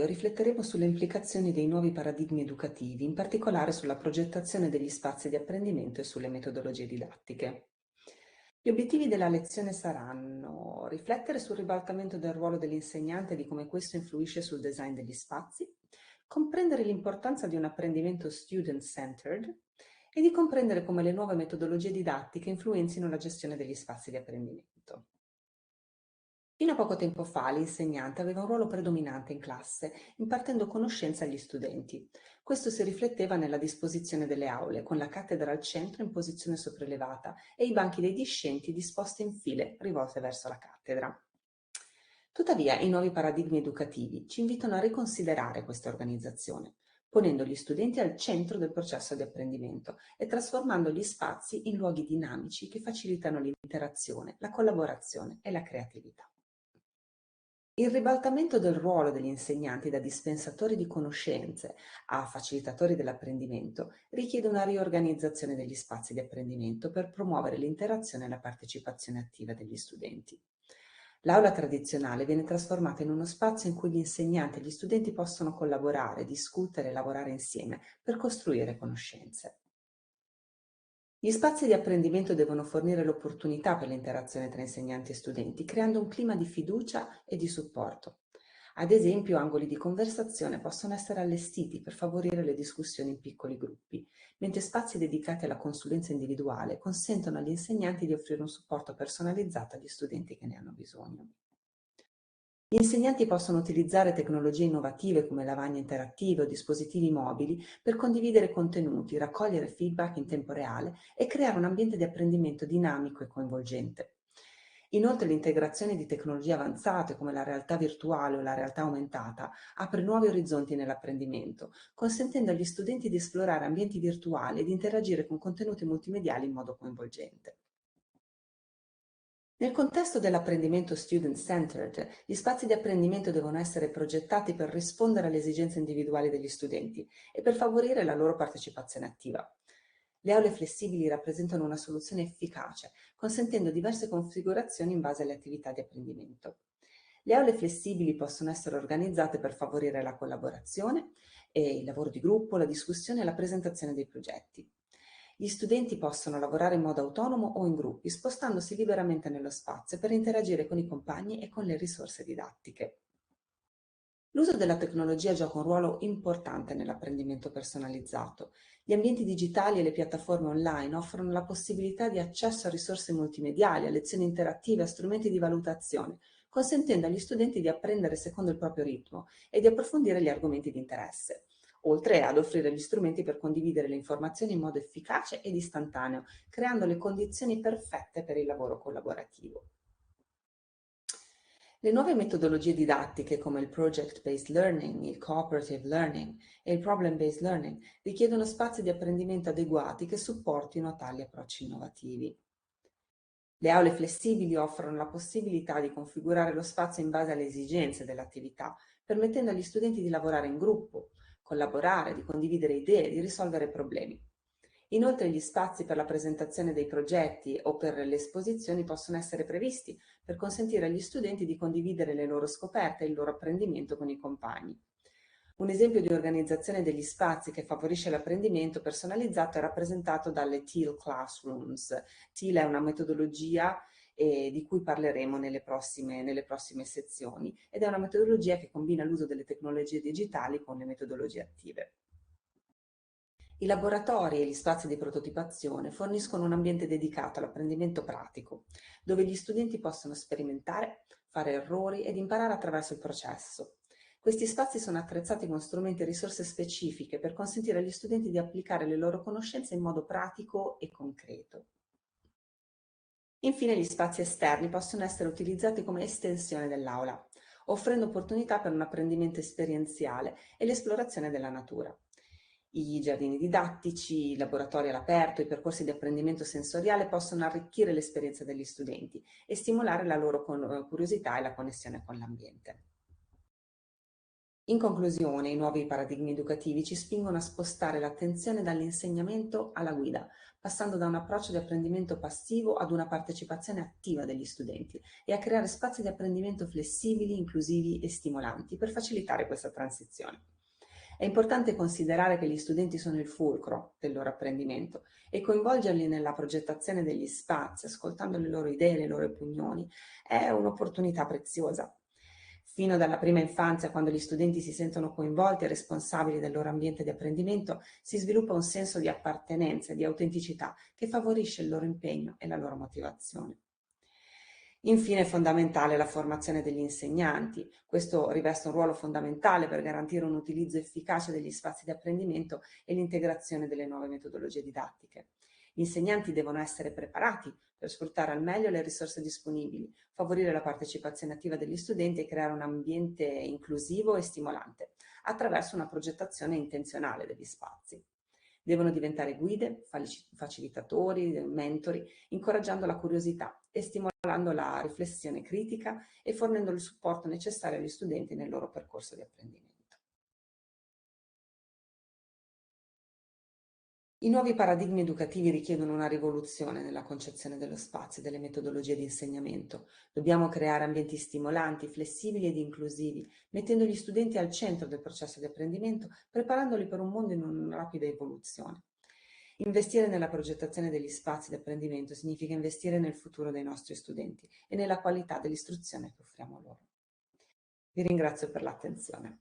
video rifletteremo sulle implicazioni dei nuovi paradigmi educativi, in particolare sulla progettazione degli spazi di apprendimento e sulle metodologie didattiche. Gli obiettivi della lezione saranno riflettere sul ribaltamento del ruolo dell'insegnante e di come questo influisce sul design degli spazi, comprendere l'importanza di un apprendimento student-centered e di comprendere come le nuove metodologie didattiche influenzino la gestione degli spazi di apprendimento. Fino a poco tempo fa l'insegnante aveva un ruolo predominante in classe, impartendo conoscenza agli studenti. Questo si rifletteva nella disposizione delle aule, con la cattedra al centro in posizione sopraelevata e i banchi dei discenti disposti in file rivolte verso la cattedra. Tuttavia, i nuovi paradigmi educativi ci invitano a riconsiderare questa organizzazione, ponendo gli studenti al centro del processo di apprendimento e trasformando gli spazi in luoghi dinamici che facilitano l'interazione, la collaborazione e la creatività. Il ribaltamento del ruolo degli insegnanti da dispensatori di conoscenze a facilitatori dell'apprendimento richiede una riorganizzazione degli spazi di apprendimento per promuovere l'interazione e la partecipazione attiva degli studenti. L'aula tradizionale viene trasformata in uno spazio in cui gli insegnanti e gli studenti possono collaborare, discutere e lavorare insieme per costruire conoscenze. Gli spazi di apprendimento devono fornire l'opportunità per l'interazione tra insegnanti e studenti, creando un clima di fiducia e di supporto. Ad esempio, angoli di conversazione possono essere allestiti per favorire le discussioni in piccoli gruppi, mentre spazi dedicati alla consulenza individuale consentono agli insegnanti di offrire un supporto personalizzato agli studenti che ne hanno bisogno. Gli insegnanti possono utilizzare tecnologie innovative come lavagne interattive o dispositivi mobili per condividere contenuti, raccogliere feedback in tempo reale e creare un ambiente di apprendimento dinamico e coinvolgente. Inoltre l'integrazione di tecnologie avanzate come la realtà virtuale o la realtà aumentata apre nuovi orizzonti nell'apprendimento, consentendo agli studenti di esplorare ambienti virtuali e di interagire con contenuti multimediali in modo coinvolgente. Nel contesto dell'apprendimento student-centered, gli spazi di apprendimento devono essere progettati per rispondere alle esigenze individuali degli studenti e per favorire la loro partecipazione attiva. Le aule flessibili rappresentano una soluzione efficace, consentendo diverse configurazioni in base alle attività di apprendimento. Le aule flessibili possono essere organizzate per favorire la collaborazione e il lavoro di gruppo, la discussione e la presentazione dei progetti. Gli studenti possono lavorare in modo autonomo o in gruppi, spostandosi liberamente nello spazio per interagire con i compagni e con le risorse didattiche. L'uso della tecnologia gioca un ruolo importante nell'apprendimento personalizzato. Gli ambienti digitali e le piattaforme online offrono la possibilità di accesso a risorse multimediali, a lezioni interattive, a strumenti di valutazione, consentendo agli studenti di apprendere secondo il proprio ritmo e di approfondire gli argomenti di interesse, oltre ad offrire gli strumenti per condividere le informazioni in modo efficace ed istantaneo, creando le condizioni perfette per il lavoro collaborativo. Le nuove metodologie didattiche come il project-based learning, il cooperative learning e il problem-based learning richiedono spazi di apprendimento adeguati che supportino tali approcci innovativi. Le aule flessibili offrono la possibilità di configurare lo spazio in base alle esigenze dell'attività, permettendo agli studenti di lavorare in gruppo, collaborare, di condividere idee, di risolvere problemi. Inoltre gli spazi per la presentazione dei progetti o per le esposizioni possono essere previsti per consentire agli studenti di condividere le loro scoperte e il loro apprendimento con i compagni. Un esempio di organizzazione degli spazi che favorisce l'apprendimento personalizzato è rappresentato dalle Teal Classrooms. Teal è una metodologia di cui parleremo nelle prossime sezioni ed è una metodologia che combina l'uso delle tecnologie digitali con le metodologie attive. I laboratori e gli spazi di prototipazione forniscono un ambiente dedicato all'apprendimento pratico, dove gli studenti possono sperimentare, fare errori ed imparare attraverso il processo. Questi spazi sono attrezzati con strumenti e risorse specifiche per consentire agli studenti di applicare le loro conoscenze in modo pratico e concreto. Infine, gli spazi esterni possono essere utilizzati come estensione dell'aula, offrendo opportunità per un apprendimento esperienziale e l'esplorazione della natura. I giardini didattici, i laboratori all'aperto, i percorsi di apprendimento sensoriale possono arricchire l'esperienza degli studenti e stimolare la loro curiosità e la connessione con l'ambiente. In conclusione, i nuovi paradigmi educativi ci spingono a spostare l'attenzione dall'insegnamento alla guida, passando da un approccio di apprendimento passivo ad una partecipazione attiva degli studenti e a creare spazi di apprendimento flessibili, inclusivi e stimolanti per facilitare questa transizione. È importante considerare che gli studenti sono il fulcro del loro apprendimento e coinvolgerli nella progettazione degli spazi, ascoltando le loro idee e le loro opinioni, è un'opportunità preziosa. Fino dalla prima infanzia, quando gli studenti si sentono coinvolti e responsabili del loro ambiente di apprendimento, si sviluppa un senso di appartenenza e di autenticità che favorisce il loro impegno e la loro motivazione. Infine è fondamentale la formazione degli insegnanti. Questo riveste un ruolo fondamentale per garantire un utilizzo efficace degli spazi di apprendimento e l'integrazione delle nuove metodologie didattiche. Gli insegnanti devono essere preparati per sfruttare al meglio le risorse disponibili, favorire la partecipazione attiva degli studenti e creare un ambiente inclusivo e stimolante, attraverso una progettazione intenzionale degli spazi. Devono diventare guide, facilitatori, mentori, incoraggiando la curiosità e stimolando la riflessione critica e fornendo il supporto necessario agli studenti nel loro percorso di apprendimento. I nuovi paradigmi educativi richiedono una rivoluzione nella concezione dello spazio e delle metodologie di insegnamento. Dobbiamo creare ambienti stimolanti, flessibili ed inclusivi, mettendo gli studenti al centro del processo di apprendimento, preparandoli per un mondo in una rapida evoluzione. Investire nella progettazione degli spazi di apprendimento significa investire nel futuro dei nostri studenti e nella qualità dell'istruzione che offriamo loro. Vi ringrazio per l'attenzione.